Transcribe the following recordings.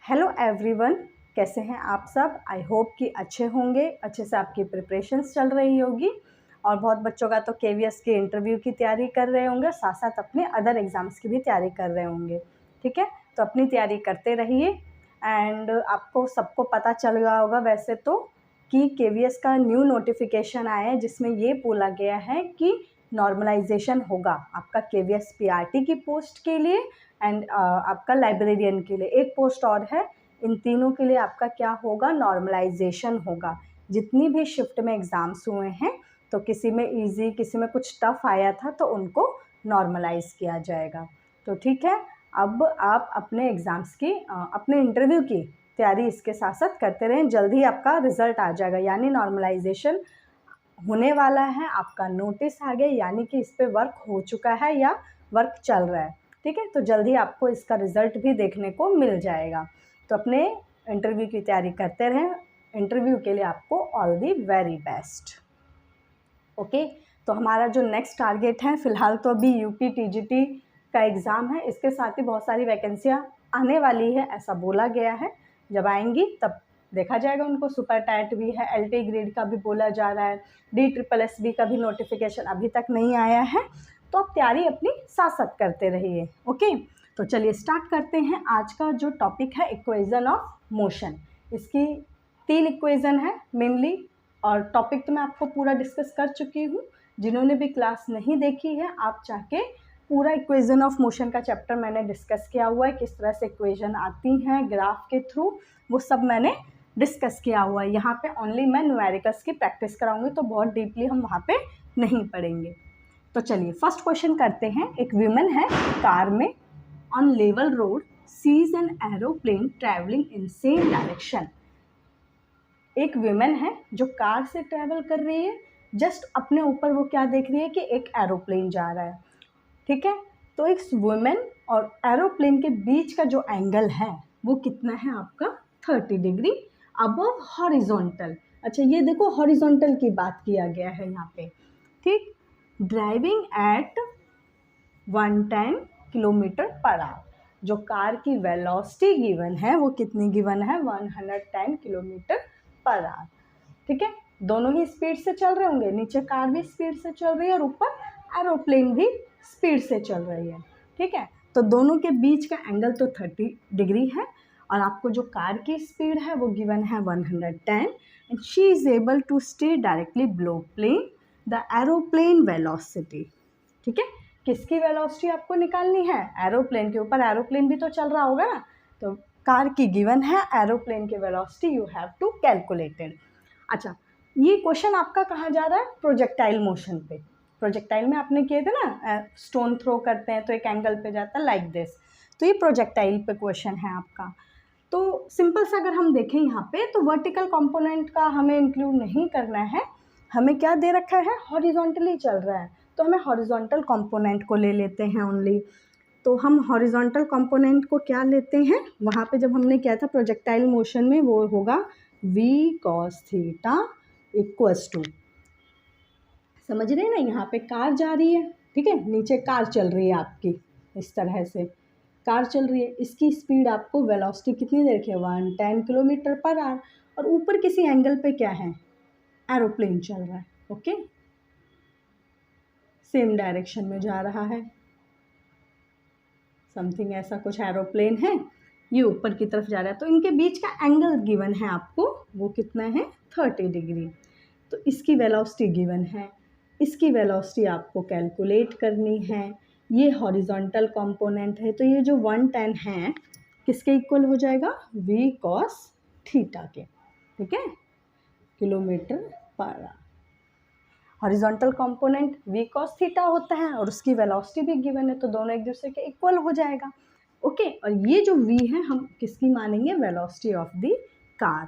Hello everyone, कैसे हैं आप सब। आई होप कि अच्छे होंगे, अच्छे से आपकी प्रिपरेशंस चल रही होगी और बहुत बच्चों का तो केवीएस के इंटरव्यू की तैयारी कर रहे होंगे, साथ साथ अपने अदर एग्ज़ाम्स की भी तैयारी कर रहे होंगे। ठीक है, तो अपनी तैयारी करते रहिए। एंड आपको सबको पता चल गया होगा वैसे तो कि केवीएस का न्यू नोटिफिकेशन आया है जिसमें ये बोला गया है कि नॉर्मलाइजेशन होगा आपका केवीएस पीआरटी की पोस्ट के लिए एंड आपका लाइब्रेरियन के लिए एक पोस्ट और है। इन तीनों के लिए आपका क्या होगा, नॉर्मलाइजेशन होगा। जितनी भी शिफ्ट में एग्ज़ाम्स हुए हैं तो किसी में इजी, किसी में कुछ टफ आया था तो उनको नॉर्मलाइज किया जाएगा। तो ठीक है, अब आप अपने एग्ज़ाम्स की अपने इंटरव्यू की तैयारी इसके साथ साथ करते रहें। जल्दी आपका रिज़ल्ट आ जाएगा, यानी नॉर्मलाइजेशन होने वाला है, आपका नोटिस आ गया, यानी कि इस पर वर्क हो चुका है या वर्क चल रहा है। ठीक है, तो जल्दी आपको इसका रिज़ल्ट भी देखने को मिल जाएगा। तो अपने इंटरव्यू की तैयारी करते रहें। इंटरव्यू के लिए आपको all the very best. Okay, तो हमारा जो नेक्स्ट टारगेट है, फ़िलहाल तो अभी यूपी टीजीटी का एग्ज़ाम है, इसके साथ ही बहुत सारी वैकेंसियाँ आने वाली है ऐसा बोला गया है। जब आएंगी तब देखा जाएगा उनको। सुपर टैट भी है, एलटी ग्रेड का भी बोला जा रहा है, DSSB का भी नोटिफिकेशन अभी तक नहीं आया है। तो आप तैयारी अपनी साथ साथ करते रहिए। ओके, तो चलिए स्टार्ट करते हैं। आज का जो टॉपिक है इक्वेशन ऑफ मोशन, इसकी 3 इक्वेशन है मेनली, और टॉपिक तो मैं आपको पूरा डिस्कस कर चुकी हूँ। जिन्होंने भी क्लास नहीं देखी है, आप चाहे पूरा इक्वेशन ऑफ मोशन का चैप्टर मैंने डिस्कस किया हुआ है, किस तरह से इक्वेशन आती हैं ग्राफ के थ्रू, वो सब मैंने डिस्कस किया हुआ है। यहाँ पे ओनली मैं न्यूमेरिकल्स की प्रैक्टिस कराऊंगी, तो बहुत डीपली हम वहाँ पे नहीं पढ़ेंगे। तो चलिए फर्स्ट क्वेश्चन करते हैं। एक वुमन है कार में on level road, sees an aeroplane travelling in same direction. एक वुमेन है जो कार से ट्रैवल कर रही है, जस्ट अपने ऊपर वो क्या देख रही है कि एक एरोप्लेन जा रहा है। ठीक है, तो इस वुमेन और एरोप्लेन के बीच का जो एंगल है वो कितना है आपका, 30 डिग्री अबव हॉरिजॉन्टल। अच्छा, ये देखो हॉरिजॉन्टल की बात किया गया है यहाँ पे। ठीक, driving eight 110 kilometre per hour. जो कार की वेलोसिटी गिवन है वो कितनी गिवन है, 110 किलोमीटर पर आवर। ठीक है, दोनों ही स्पीड से चल रहे होंगे, नीचे कार भी स्पीड से चल रही है और ऊपर एरोप्लेन भी स्पीड से चल रही है। ठीक है, तो दोनों के बीच का एंगल तो 30 डिग्री है और आपको जो कार की स्पीड है वो गिवन है 110 and she is able to stay directly below plane the aeroplane velocity. ठीक है, किसकी वेलोसिटी आपको निकालनी है, एरोप्लेन के ऊपर। एरोप्लेन भी तो चल रहा होगा ना, तो कार की गिवन है, एरोप्लेन की velocity you have to calculated. अच्छा, ये क्वेश्चन आपका कहाँ जा रहा है, प्रोजेक्टाइल मोशन पे। प्रोजेक्टाइल में आपने किए थे ना, स्टोन थ्रो करते हैं तो एक एंगल पे जाता है लाइक दिस, तो ये प्रोजेक्टाइल पे क्वेश्चन है आपका। तो सिंपल सा अगर हम देखें यहाँ पे, तो वर्टिकल कंपोनेंट का हमें इंक्लूड नहीं करना है। हमें क्या दे रखा है, हॉरिजॉन्टली चल रहा है, तो हमें हॉरिजॉन्टल कंपोनेंट को ले लेते हैं ओनली। तो हम हॉरिजॉन्टल कंपोनेंट को क्या लेते हैं, वहाँ पे जब हमने किया था प्रोजेक्टाइल मोशन में, वो होगा v cos theta equals to, समझ रहे हैं ना, यहाँ पे कार जा रही है, ठीक है, नीचे कार चल रही है आपकी, इस तरह से कार चल रही है, इसकी स्पीड आपको वेलोसिटी कितनी दे रखी है, 110 किलोमीटर पर आवर, और ऊपर किसी एंगल पे क्या है, एरोप्लेन चल रहा है। ओके, सेम डायरेक्शन में जा रहा है, समथिंग ऐसा कुछ एरोप्लेन है, ये ऊपर की तरफ जा रहा है, तो इनके बीच का एंगल गिवन है आपको, वो कितना है, 30 डिग्री। तो इसकी वेलोसिटी गिवन है, इसकी वेलोसिटी आपको कैलकुलेट करनी है। ये हॉरिजॉन्टल कंपोनेंट है, तो ये जो 110 है किसके इक्वल हो जाएगा, v cos थीटा के। ठीक है, kilometre per hour. Horizontal component v cos theta होता है और उसकी वेलोसिटी भी गिवन है, तो दोनों एक दूसरे के इक्वल हो जाएगा। ओके, और ये जो v है हम किसकी मानेंगे, वेलोसिटी ऑफ द कार।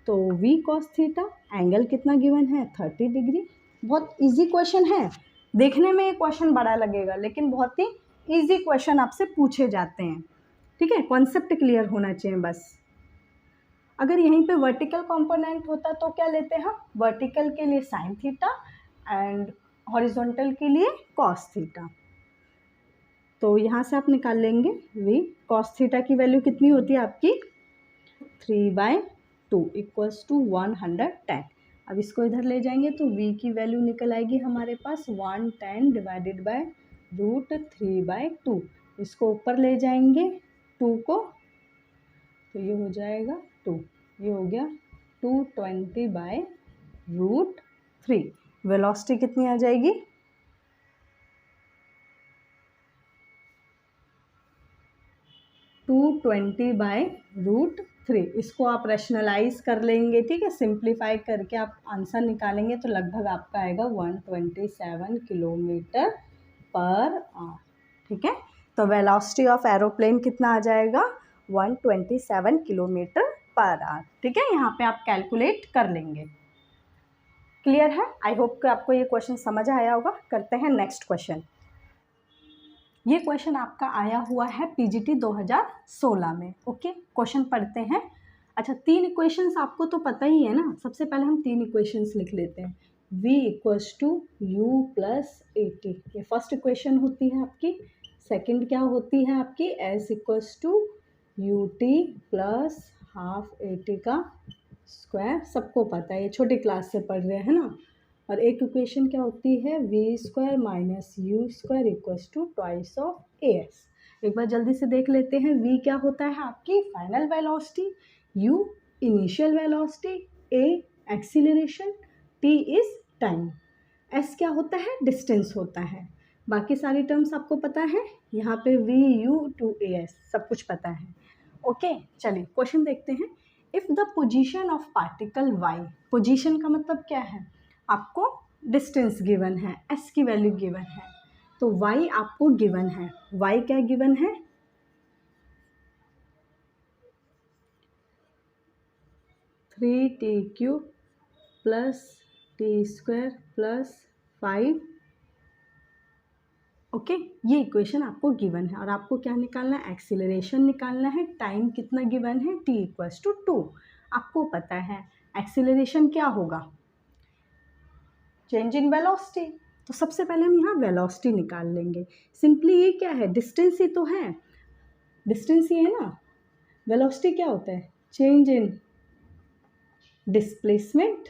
तो v cos थीटा, एंगल कितना गिवन है, 30 डिग्री। बहुत इजी क्वेश्चन है, देखने में ये क्वेश्चन बड़ा लगेगा लेकिन बहुत ही इजी क्वेश्चन आपसे पूछे जाते हैं। ठीक है, कॉन्सेप्ट क्लियर होना चाहिए बस। अगर यहीं पे वर्टिकल कंपोनेंट होता तो क्या लेते हैं हम, वर्टिकल के लिए साइन थीटा एंड हॉरिजॉन्टल के लिए कॉस थीटा। तो यहाँ से आप निकाल लेंगे v cos थीटा की वैल्यू कितनी होती है आपकी 3/2 इक्वल्स टू 110। अब इसको इधर ले जाएंगे तो v की वैल्यू निकल आएगी हमारे पास 110 डिवाइडेड बाय √3/2। इसको ऊपर ले जाएंगे 2 को, तो ये हो जाएगा 2, ये हो गया 220/√3। वेलोसिटी कितनी आ जाएगी? 220/√3। इसको आप रैशनलाइज कर लेंगे, ठीक है, सिंप्लीफाई करके आप आंसर निकालेंगे तो लगभग आपका आएगा 127 किलोमीटर पर आवर, ठीक है। तो वेलोसिटी ऑफ एरोप्लेन कितना आ जाएगा? 127 किलोमीटर पर आवर, ठीक है। यहाँ पे आप कैलकुलेट कर लेंगे। क्लियर है? आई होप कि आपको ये क्वेश्चन समझ आया होगा। करते हैं नेक्स्ट क्वेश्चन। ये क्वेश्चन आपका आया हुआ है पीजीटी 2016 में। ओके, क्वेश्चन पढ़ते हैं। अच्छा, 3 इक्वेशंस आपको तो पता ही है ना। सबसे पहले हम 3 इक्वेशंस लिख लेते हैं। v equals to u plus AT, ये फर्स्ट इक्वेशन होती है आपकी। सेकंड क्या होती है आपकी? s equals to ut plus half AT का स्क्वायर, सबको पता है, ये छोटी क्लास से पढ़ रहे हैं ना। और एक इक्वेशन क्या होती है? v² minus u² equals to twice of as। एक बार जल्दी से देख लेते हैं। v क्या होता है आपकी? Final velocity, u initial velocity, a acceleration, t is time, s क्या होता है? डिस्टेंस होता है। बाकी सारी टर्म्स आपको पता है। यहाँ पे v u to as सब कुछ पता है। ओके, चलिए क्वेश्चन देखते हैं। If the position of particle y, position का मतलब क्या है? आपको डिस्टेंस गिवन है, s की वैल्यू गिवन है, तो y आपको गिवन है। y क्या गिवन है? 3t³ plus t² plus 5। Okay, ये इक्वेशन आपको गिवन है। और आपको क्या निकालना है? एक्सीलरेशन निकालना है। टाइम कितना गिवन है? t equals to 2। आपको पता है एक्सीलरेशन क्या होगा? Change in velocity. तो सबसे पहले हम यहाँ वेलोसिटी निकाल लेंगे। सिंपली ये क्या है? डिस्टेंस ही तो है, डिस्टेंस ही है ना। वेलोसिटी क्या होता है? Change in displacement,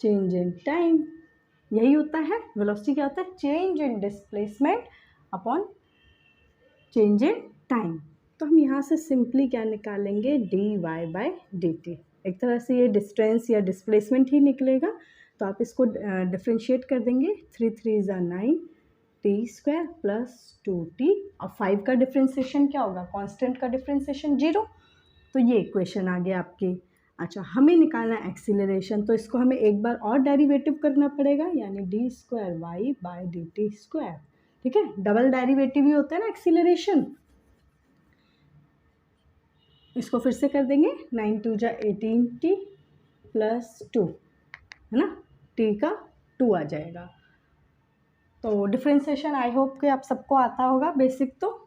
change in time, यही होता है। वेलोसिटी क्या होता है? Change in displacement upon change in time. तो हम यहाँ से सिंपली क्या निकालेंगे? dy/dt। एक तरह से ये डिस्टेंस या डिस्प्लेसमेंट ही निकलेगा, तो आप इसको डिफ्रेंशिएट कर देंगे। 3 3 = 9 t² प्लस 2t। और 5 का डिफ्रेंशिएशन क्या होगा? कांस्टेंट का डिफ्रेंशिएशन 0। तो ये इक्वेशन आ गया आपकी। अच्छा, हमें निकालना है एक्सीलरेशन, तो इसको हमें एक बार और डेरिवेटिव करना पड़ेगा, यानी d²y/dt²। ठीक है, डबल डेरिवेटिव ही होता है ना एक्सीलरेशन। इसको फिर से कर देंगे। 9 2 = 18t प्लस 2, है ना, t का 2 आ जाएगा। तो डिफ्रेंशिएशन आई होप कि आप सबको आता होगा बेसिक। तो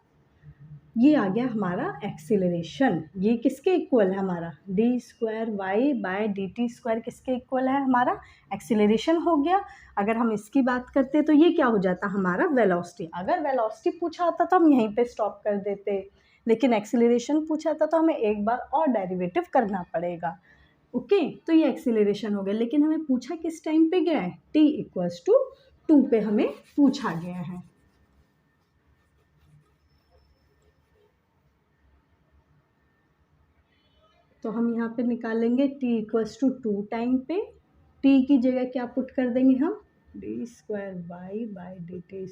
ये आ गया हमारा एक्सीलरेशन। ये किसके इक्वल है? हमारा d²y/dt² किसके इक्वल है? हमारा एक्सीलरेशन हो गया। अगर हम इसकी बात करते तो ये क्या हो जाता? हमारा वेलोसिटी। अगर वेलोसिटी पूछा होता तो हम यहीं पे स्टॉप कर देते, लेकिन एक्सीलरेशन पूछा था तो हमें एक बार और डेरिवेटिव करना पड़ेगा। ओके, तो ये एक्सीलरेशन हो गया। लेकिन हमें पूछा किस टाइम पे गया है? t इक्वल्स टू 2 पे हमें पूछा गया है। तो हम यहाँ पे निकालेंगे t इक्वल्स टू 2 टाइम पे। t की जगह क्या पुट कर देंगे हम? d²y/dt²।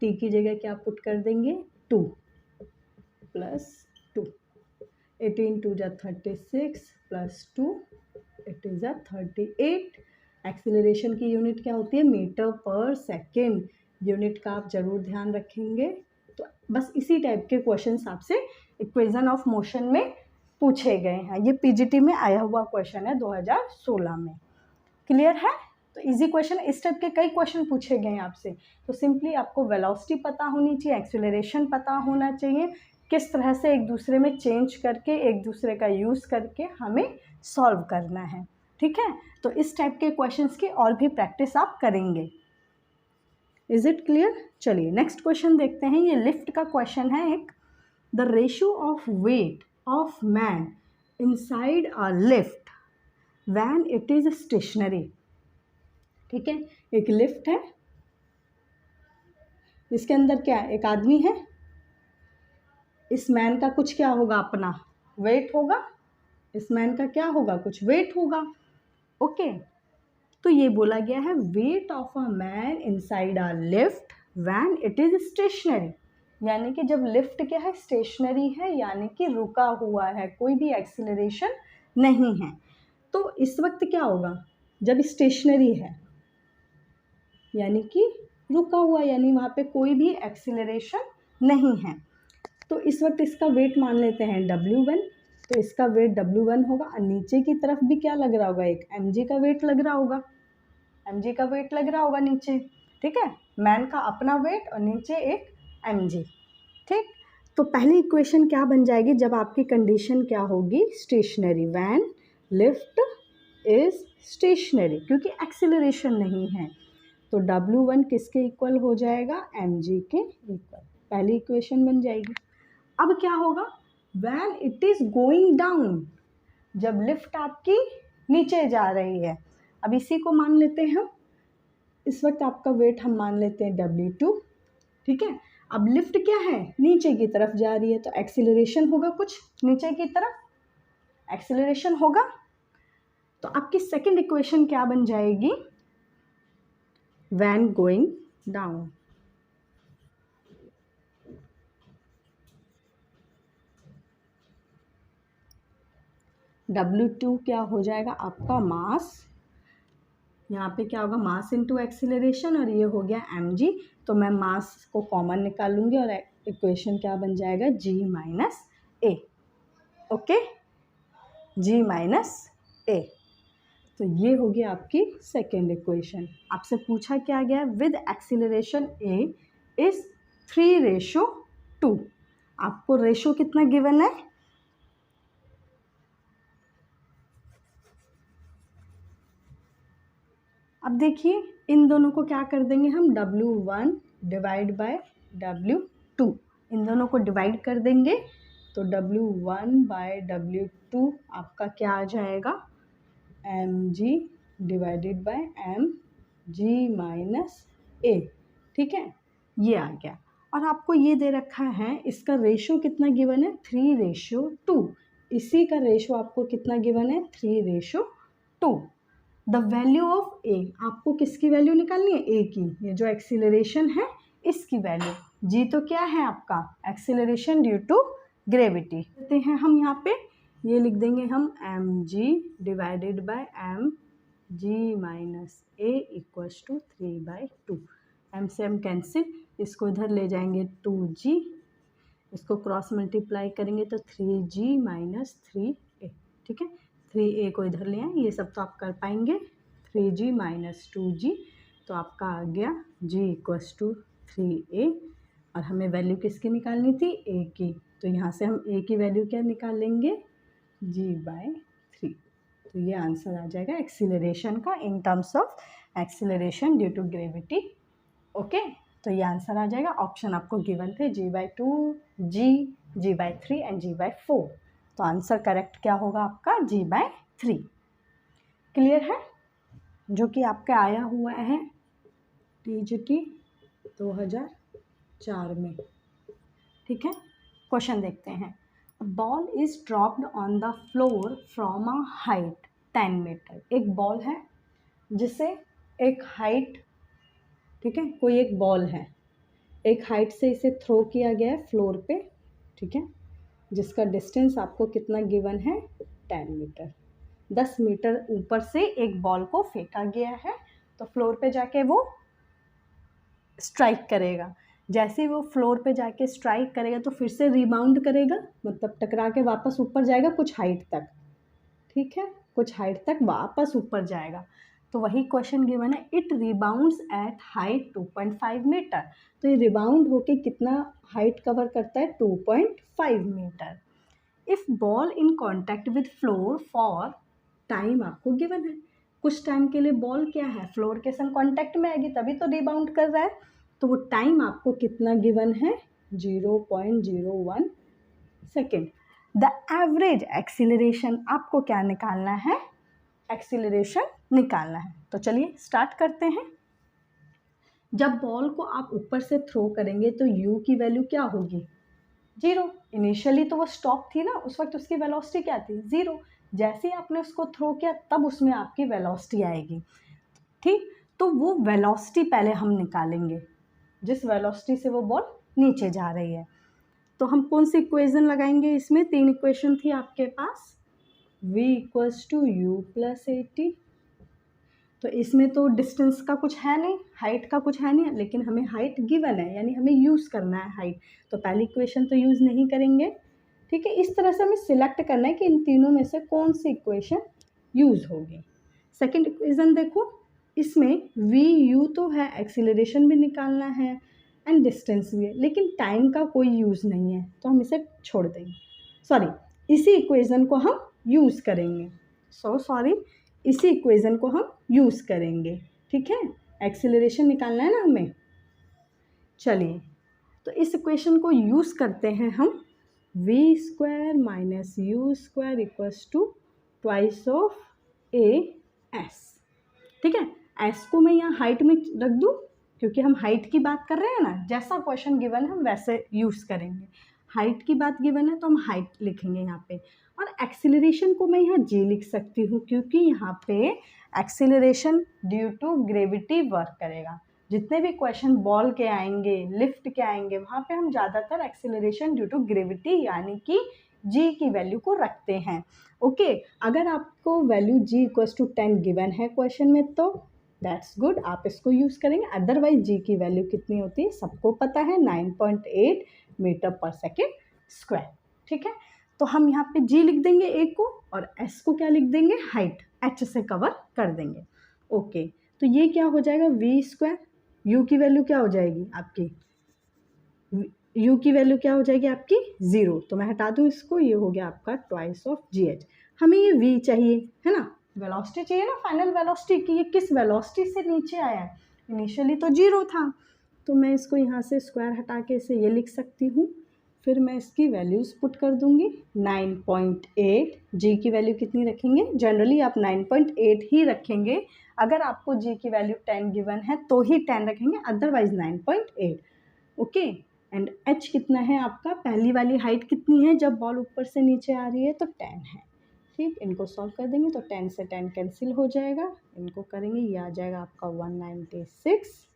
t की जगह क्या पुट कर देंगे? 2 plus 2। 18 2 = 36 plus 2 it is 38। Acceleration की यूनिट क्या होती है? मीटर पर सेकेंड। यूनिट का आप ज़रूर ध्यान रखेंगे। तो बस इसी टाइप के क्वेश्चंस आपसे इक्वेशन ऑफ मोशन में पूछे गए हैं। ये पीजीटी में आया हुआ क्वेश्चन है 2016 में। क्लियर है? तो इजी क्वेश्चन, इस टाइप के कई क्वेश्चन पूछे गए हैं आपसे। तो सिंपली आपको वेलोसिटी पता होनी चाहिए, एक्सीलरेशन पता होना चाहिए, किस तरह से एक दूसरे में चेंज करके एक दूसरे का यूज़ करके हमें सॉल्व करना है। ठीक है, तो इस टाइप के क्वेश्चंस की और भी प्रैक्टिस आप करेंगे। Is it clear? चलिए नेक्स्ट क्वेश्चन देखते हैं। ये लिफ्ट का क्वेश्चन है एक। The ratio of weight of man inside a lift when it is stationary. ठीक है, एक लिफ्ट है, इसके अंदर क्या है, एक आदमी है, इस मैन का कुछ क्या होगा, अपना वेट होगा, इस मैन का क्या होगा, कुछ वेट होगा। ओके, तो ये बोला गया है weight of a man inside a lift when it is stationary, यानी कि जब लिफ्ट क्या है, स्टेशनरी है, यानी कि रुका हुआ है, कोई भी एक्सीलरेशन नहीं है। तो इस वक्त क्या होगा, जब स्टेशनरी है यानी कि रुका हुआ, यानी वहाँ पे कोई भी एक्सीलरेशन नहीं है, तो इस वक्त इसका वेट मान लेते हैं W1। तो इसका वेट W1 होगा, और नीचे की तरफ भी क्या लग रहा होगा, एक mg का वेट लग रहा होगा, mg का वेट लग रहा होगा नीचे। ठीक है, मैन का अपना वेट और नीचे एक mg। ठीक, तो पहली इक्वेशन क्या बन जाएगी, जब आपकी कंडीशन क्या होगी, stationary, when lift is stationary, क्योंकि एक्सीलरेशन नहीं है, तो W1 किसके इक्वल हो जाएगा, mg के इक्वल। पहली इक्वेशन बन जाएगी। अब क्या होगा, when it is going down, जब लिफ्ट आपकी नीचे जा रही है, अब इसी को मान लेते हैं हम, इस वक्त आपका वेट हम मान लेते हैं W2। ठीक है, अब लिफ्ट क्या है, नीचे की तरफ जा रही है, तो एक्सीलरेशन होगा, कुछ नीचे की तरफ एक्सीलरेशन होगा। तो आपकी सेकंड इक्वेशन क्या बन जाएगी, व्हेन गोइंग डाउन, W2 क्या हो जाएगा, आपका मास, यहाँ पे क्या होगा, मास इनटू एक्सीलरेशन, और ये हो गया mg, तो मैं मास को कॉमन निकालूंगी और इक्वेशन क्या बन जाएगा, g माइनस ए। ओके, g माइनस ए, तो ये होगी आपकी सेकेंड इक्वेशन। आपसे पूछा क्या गया, विद एक्सीलरेशन a इज 3:2। आपको रेशो कितना गिवन है, अब देखिए इन दोनों को क्या कर देंगे हम, W1 डिवाइड बाय W2, इन दोनों को डिवाइड कर देंगे, तो W1 बाय W2 आपका क्या आ जाएगा, mg divided by mg minus A. ठीक है, ये आ गया, और आपको ये दे रखा है, इसका रेशो कितना गिवन है, 3:2, इसी का रेशो आपको कितना गिवन है, 3:2। द वैल्यू ऑफ ए, आपको किसकी वैल्यू निकालनी है, ए की, ये जो एक्सीलरेशन है इसकी वैल्यू, जी तो क्या है आपका, एक्सीलरेशन ड्यू टू ग्रेविटी, कहते हैं हम यहाँ पे, ये लिख देंगे हम mg divided by mg minus a equals to 3/2। m से m कैंसिल, इसको इधर ले जाएंगे 2g, इसको क्रॉस मल्टीप्लाई करेंगे तो 3g माइनस 3a। ठीक है, 3a को इधर ले आए, ये सब तो आप कर पाएंगे, 3g माइनस 2g, तो आपका आ गया g इक्वल्स टू 3a, और हमें वैल्यू किसकी निकालनी थी, a की, तो यहाँ से हम a की वैल्यू क्या निकालेंगे, g/3। तो ये आंसर आ जाएगा एक्सीलरेशन का, in terms of acceleration due to gravity. Okay, तो ये आंसर आ जाएगा, ऑप्शन आपको गिवन थे g/2, g/3 एंड g/4, तो आंसर करेक्ट क्या होगा आपका, g/3। क्लियर है, जो कि आपके आया हुआ है TGT 2004 में। ठीक है, क्वेश्चन देखते हैं, ball is dropped on the floor from a height 10 metre, एक बॉल है जिसे एक हाइट, ठीक है, कोई एक बॉल है, एक हाइट से इसे थ्रो किया गया है फ्लोर पे, ठीक है, जिसका डिस्टेंस आपको कितना गिवन है, 10 मीटर, 10 मीटर ऊपर से एक बॉल को फेंका गया है, तो फ्लोर पे जाके वो स्ट्राइक करेगा, जैसे ही वो फ्लोर पे जाके स्ट्राइक करेगा तो फिर से रिबाउंड करेगा, मतलब टकरा के वापस ऊपर जाएगा कुछ हाइट तक, ठीक है, कुछ हाइट तक वापस ऊपर जाएगा, तो वही क्वेश्चन गिवन है, it rebounds at height 2.5 metre, तो ये रिबाउंड होके कितना हाइट कवर करता है, 2.5 metre. If ball in contact with floor for time आपको गिवन है, कुछ टाइम के लिए बॉल क्या है, फ्लोर के संग कॉन्टैक्ट में आएगी तभी तो रिबाउंड कर रहा है, तो वो टाइम आपको कितना गिवन है, 0.01 सेकेंड। द एवरेज एक्सीलरेशन, आपको क्या निकालना है, एक्सीलरेशन निकालना है। तो चलिए स्टार्ट करते हैं। जब बॉल को आप ऊपर से थ्रो करेंगे तो u की वैल्यू क्या होगी, 0। इनिशियली तो वो स्टॉप थी ना, उस वक्त उसकी वेलोसिटी क्या थी, 0। जैसे ही आपने उसको थ्रो किया तब उसमें आपकी वेलोसिटी आएगी, ठीक। तो वो वेलोसिटी पहले हम निकालेंगे, जिस वेलोसिटी से वो बॉल नीचे जा रही है। तो हम कौन सी इक्वेशन लगाएंगे, इसमें 3 इक्वेशन थी आपके पास, v equals to u plus AT। तो इसमें तो डिस्टेंस का कुछ है नहीं, हाइट का कुछ है नहीं, लेकिन हमें हाइट गिवन है, यानी हमें यूज़ करना है हाइट, तो पहली इक्वेशन तो यूज़ नहीं करेंगे, ठीक है। इस तरह से हमें सिलेक्ट करना है कि इन तीनों में से कौन सी इक्वेशन यूज़ होगी। सेकंड इक्वेशन देखो, इसमें वी यू तो है, एक्सीलरेशन भी निकालना है एंड डिस्टेंस भी है, लेकिन टाइम का कोई यूज़ नहीं है, तो हम इसे छोड़ देंगे। सॉरी, इसी इक्वेशन को हम यूज़ करेंगे, सॉरी, इसी इक्वेशन को हम यूज़ करेंगे, ठीक है। एक्सीलरेशन निकालना है ना हमें। चलिए, तो इस इक्वेशन को यूज़ करते हैं हम, v square minus u square equals to twice of a s, ठीक है। एस को मैं यहाँ हाइट में रख दूँ, क्योंकि हम हाइट की बात कर रहे हैं ना, जैसा क्वेश्चन गिवन है हम वैसे यूज़ करेंगे। हाइट की बात गिवन है तो हम हाइट लिखेंगे यहाँ पे, और एक्सीलरेशन को मैं यहाँ जी लिख सकती हूँ, क्योंकि यहाँ पे acceleration due to gravity work करेगा। जितने भी क्वेश्चन बॉल के आएंगे, लिफ्ट के आएंगे, वहाँ पे हम ज़्यादातर एक्सीलरेशन ड्यू टू ग्रेविटी यानी कि जी की वैल्यू को रखते हैं, ओके। अगर आपको value g equals to 10 given है क्वेश्चन में तो दैट्स गुड, आप इसको यूज़ करेंगे। अदरवाइज जी की वैल्यू कितनी होती है सबको पता है, 9.8 मीटर पर सेकेंड स्क्वायर, ठीक है। तो हम यहाँ पे जी लिख देंगे ए को, और एस को क्या लिख देंगे, हाइट, एच से कवर कर देंगे, ओके। तो ये क्या हो जाएगा, वी स्क्वायर, यू की वैल्यू क्या हो जाएगी आपकी, यू की वैल्यू क्या हो जाएगी आपकी 0, तो मैं हटा दूँ इसको, ये हो गया आपका ट्वाइस ऑफ जी एच। हमें ये v चाहिए है ना, वेलोसिटी चाहिए ना, फाइनल वेलोसिटी की, ये किस वेलोसिटी से नीचे आया है, इनिशियली तो 0 था, तो मैं इसको यहाँ से स्क्वायर हटा के इसे ये लिख सकती हूँ। फिर मैं इसकी वैल्यूज़ पुट कर दूँगी, 9.8, जी की वैल्यू कितनी रखेंगे, जनरली आप 9.8 ही रखेंगे, अगर आपको जी की वैल्यू 10 गिवन है तो ही 10 रखेंगे, अदरवाइज 9.8, ओके। एंड एच कितना है आपका, पहली वाली हाइट कितनी है जब बॉल ऊपर से नीचे आ रही है, तो 10 है, ठीक। इनको सॉल्व कर देंगे तो 10 से 10 कैंसिल हो जाएगा, इनको करेंगे, ये आ जाएगा आपका 196,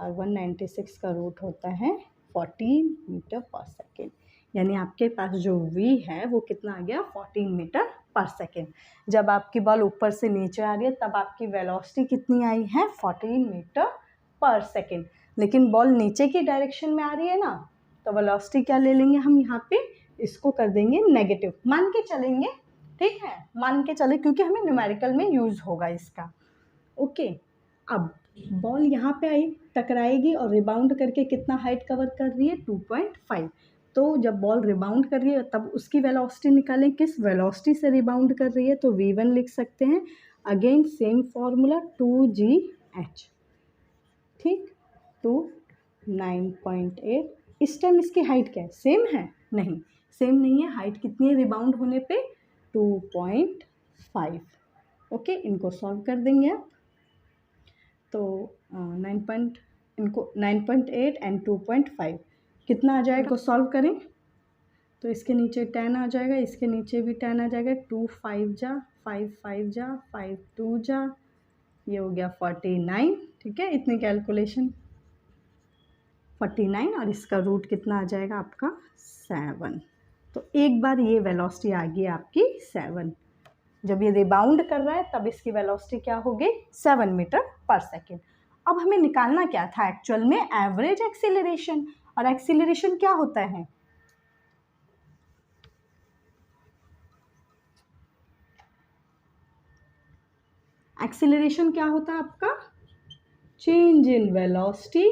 और 196 का रूट होता है 14 मीटर पर सेकेंड, यानी आपके पास जो v है वो कितना आ गया, 14 मीटर पर सेकेंड। जब आपकी बॉल ऊपर से नीचे आ रही है तब आपकी वेलोसिटी कितनी आई है, 14 मीटर पर सेकेंड, लेकिन बॉल नीचे की डायरेक्शन में आ रही है ना, तो वेलोसिटी क्या ले लेंगे हम यहाँ पे, इसको कर देंगे नेगेटिव, मान के चलेंगे, ठीक है, मान के चले, क्योंकि हमें न्यूमेरिकल में यूज़ होगा इसका, ओके। अब बॉल यहाँ पे आई, टकराएगी और रिबाउंड करके कितना हाइट कवर कर रही है, 2.5। तो जब बॉल रिबाउंड कर रही है तब उसकी वेलोसिटी निकालें, किस वेलोसिटी से रिबाउंड कर रही है, तो v1 लिख सकते हैं, अगेन सेम फॉर्मूला 2gh, ठीक, 9.8। इस टाइम इसकी हाइट क्या है, सेम है, नहीं सेम नहीं है, हाइट कितनी है रिबाउंड होने पे, 2.5, ओके। इनको सॉल्व कर देंगे आप, तो 9.8 एंड 2.5 कितना आ जाएगा, को सॉल्व करें तो इसके नीचे 10 आ जाएगा, इसके नीचे भी 10 आ जाएगा, 2 5 जा 5 5 जा 5 2 जा, ये हो गया 49, ठीक है। इतनी कैलकुलेशन 49, और इसका रूट कितना आ जाएगा आपका 7। तो एक बार ये वेलोसिटी आ गई आपकी 7, जब ये रिबाउंड कर रहा है तब इसकी वेलोसिटी क्या हो गई, 7 मीटर पर सेकेंड। अब हमें निकालना क्या था एक्चुअल में, एवरेज एक्सीलरेशन, और एक्सीलरेशन क्या होता है, एक्सीलरेशन क्या होता है आपका, change in velocity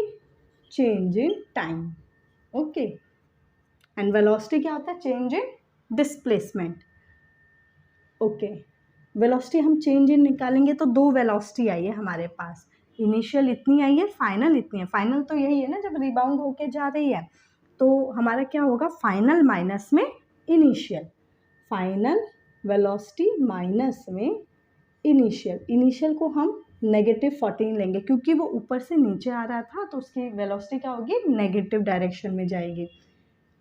change in time, okay. And velocity क्या होता है, change in displacement, okay. Velocity हम चेंज इन निकालेंगे तो 2 वेलोसिटी आई है हमारे पास, इनिशियल इतनी आई है, फाइनल इतनी है। फाइनल तो यही है ना, जब रिबाउंड होके जा रही है तो हमारा क्या होगा, फाइनल माइनस में इनिशियल, फाइनल वेलोसिटी माइनस में इनिशियल को हम -14 लेंगे क्योंकि वो ऊपर से नीचे आ रहा था तो उसकी वेलोसिटी क्या होगी, नेगेटिव डायरेक्शन में जाएगी।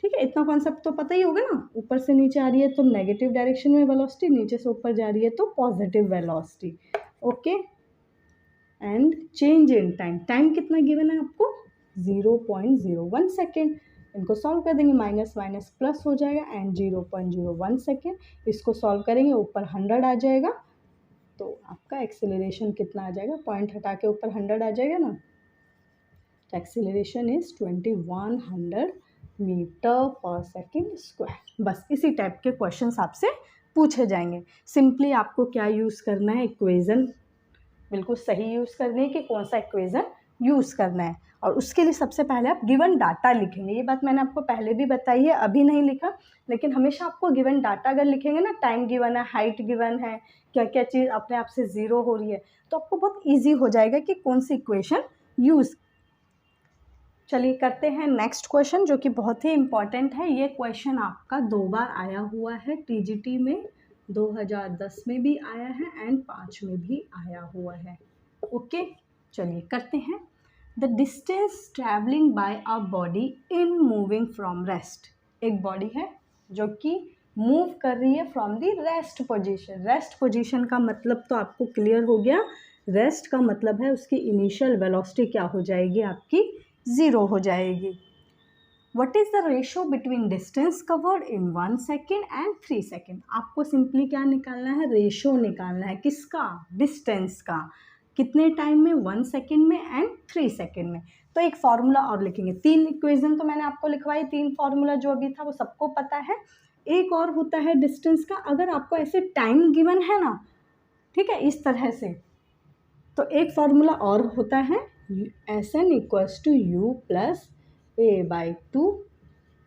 ठीक है, इतना कॉन्सेप्ट तो पता ही होगा ना, ऊपर से नीचे आ रही है तो नेगेटिव डायरेक्शन में वेलोसिटी, नीचे से ऊपर जा रही है तो positive velocity. Okay, and change in time कितना गिवन है आपको, 0.01 सेकेंड। इनको सॉल्व कर देंगे, माइनस माइनस प्लस हो जाएगा एंड 0.01 सेकेंड। इसको सॉल्व करेंगे, ऊपर 100 आ जाएगा तो आपका एक्सेलरेशन कितना आ जाएगा, पॉइंट हटा के ऊपर 100 आ जाएगा ना, तो एक्सेलरेशन इज 2100 मीटर पर सेकेंड स्क्वायर। बस इसी टाइप के क्वेश्चंस आपसे पूछे जाएंगे। सिंपली आपको क्या यूज़ करना है, इक्वेज़न बिल्कुल सही यूज़ करनी है कि कौन सा इक्वेज़न यूज़ करना है, और उसके लिए सबसे पहले आप गिवन डाटा लिखेंगे। ये बात मैंने आपको पहले भी बताई है, अभी नहीं लिखा, लेकिन हमेशा आपको गिवन डाटा अगर लिखेंगे ना, टाइम गिवन है, हाइट गिवन है, क्या क्या चीज़ अपने आप से ज़ीरो हो रही है, तो आपको बहुत ईजी हो जाएगा कि कौन सी इक्वेशन यूज़। चलिए करते हैं नेक्स्ट क्वेश्चन, जो कि बहुत ही इम्पॉर्टेंट है। ये क्वेश्चन आपका 2 बार आया हुआ है टीजीटी में, 2010 में भी आया है एंड 5 में भी आया हुआ है। ओके, चलिए करते हैं। The distance travelling by a body in moving from rest. एक बॉडी है जो कि मूव कर रही है from the rest position. Rest position का मतलब तो आपको क्लियर हो गया, रेस्ट का मतलब है उसकी इनिशियल वेलोसिटी क्या हो जाएगी, आपकी 0 हो जाएगी। What is the ratio between distance covered in 1 second and 3 second? आपको सिंपली क्या निकालना है, रेशो निकालना है। किसका, डिस्टेंस का, कितने टाइम में, 1 सेकेंड में एंड 3 सेकेंड में। तो एक फार्मूला और लिखेंगे, 3 इक्वेशन तो मैंने आपको लिखवाई, 3 फार्मूला जो अभी था वो सबको पता है। एक और होता है डिस्टेंस का, अगर आपको ऐसे टाइम गिवन है ना, ठीक है, इस तरह से, तो एक फार्मूला और होता है, Sn equals to u plus a/2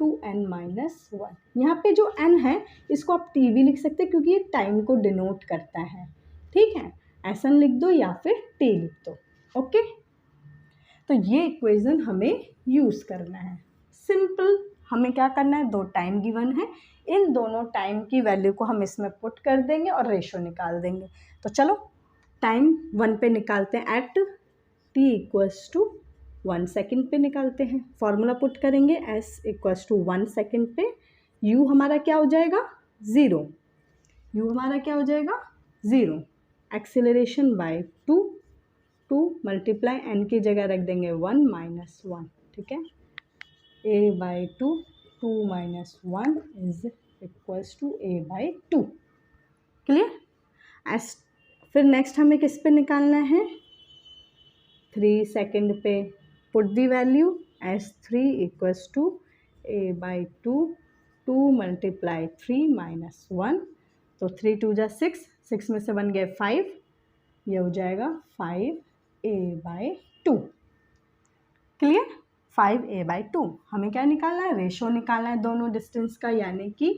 2n-1। यहाँ पे जो n है इसको आप t भी लिख सकते हैं क्योंकि ये टाइम को डिनोट करता है। ठीक है, Sn लिख दो या फिर t लिख दो। ओके, तो ये इक्वेशन हमें यूज़ करना है। सिंपल, हमें क्या करना है, 2 टाइम गिवन है, इन दोनों टाइम की वैल्यू को हम इसमें पुट कर देंगे और रेशो निकाल देंगे। तो चलो टाइम 1 पे निकालते हैं, at t equals to 1 second पे निकालते हैं। फार्मूला पुट करेंगे, s इक्वल्स टू 1 सेकेंड पे, u हमारा क्या हो जाएगा, 0, u हमारा क्या हो जाएगा, 0, एक्सेलरेशन बाय 2 मल्टीप्लाई n की जगह रख देंगे 1 माइनस 1। ठीक है, a/2 2 माइनस 1 is equals to a/2। Clear. S फिर नेक्स्ट हमें किस पे निकालना है, 3 सेकेंड पे, put the value s3 equals to a/2 2 multiply 3 minus 1, तो 3 2 जा 6 में से 1 गए 5, ये हो जाएगा 5a/2। Clear, 5a/2। हमें क्या निकालना है, रेशो निकालना है दोनों डिस्टेंस का, यानी कि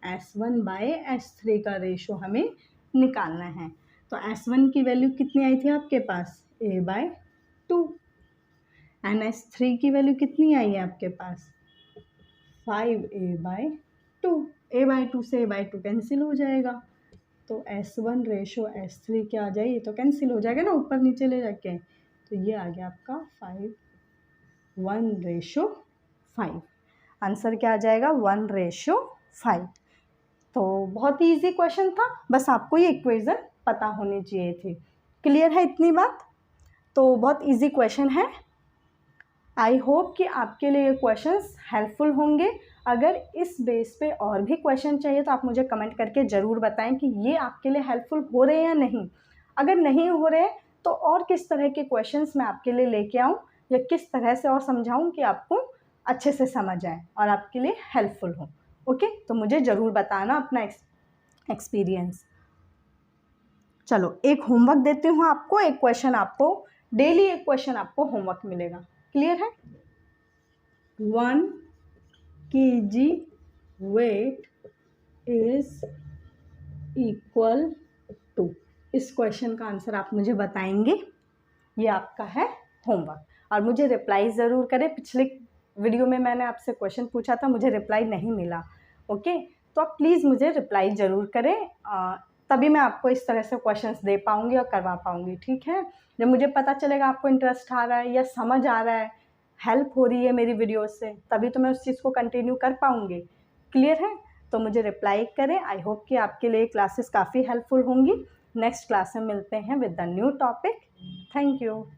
s1/s3 का रेशो हमें निकालना है। तो s1 की वैल्यू कितनी आई थी आपके पास, a/2, एंड s3 की वैल्यू कितनी आई है आपके पास, 5a/2। a/2 से a/2 कैंसिल हो जाएगा, तो s1 रेशो s3 क्या आ जाए, ये तो कैंसिल हो जाएगा ना ऊपर नीचे ले जाके, तो ये आ गया आपका 1:5। आंसर क्या आ जाएगा, 1:5। तो बहुत ही ईजी क्वेश्चन था, बस आपको ये इक्वेशन पता होनी चाहिए थी। क्लियर है इतनी बात, तो बहुत ईजी क्वेश्चन है। आई होप कि आपके लिए ये क्वेश्चंस हेल्पफुल होंगे। अगर इस बेस पे और भी क्वेश्चन चाहिए तो आप मुझे कमेंट करके ज़रूर बताएं कि ये आपके लिए हेल्पफुल हो रहे हैं या नहीं। अगर नहीं हो रहे तो और किस तरह के क्वेश्चंस मैं आपके लिए लेके आऊँ या किस तरह से और समझाऊँ कि आपको अच्छे से समझ आए और आपके लिए हेल्पफुल हो। ओके, तो मुझे ज़रूर बताना अपना एक्सपीरियंस। चलो एक होमवर्क देती हूँ आपको, एक क्वेश्चन आपको डेली, एक क्वेश्चन आपको होमवर्क मिलेगा। क्लियर है, 1 kg weight is equal to, इस क्वेश्चन का आंसर आप मुझे बताएंगे। ये आपका है होमवर्क, और मुझे रिप्लाई ज़रूर करें। पिछले वीडियो में मैंने आपसे क्वेश्चन पूछा था, मुझे रिप्लाई नहीं मिला। ओके, तो आप प्लीज़ मुझे रिप्लाई ज़रूर करें, तभी मैं आपको इस तरह से क्वेश्चंस दे पाऊँगी और करवा पाऊँगी, ठीक है? जब मुझे पता चलेगा आपको इंटरेस्ट आ रहा है या समझ आ रहा है, हेल्प हो रही है मेरी वीडियो से, तभी तो मैं उस चीज़ को कंटिन्यू कर पाऊँगी। क्लियर है? तो मुझे रिप्लाई करें। आई होप कि आपके लिए क्लासेस काफ़ी हेल्पफुल होंगी। नेक्स्ट क्लास में मिलते हैं with the new topic. Thank you.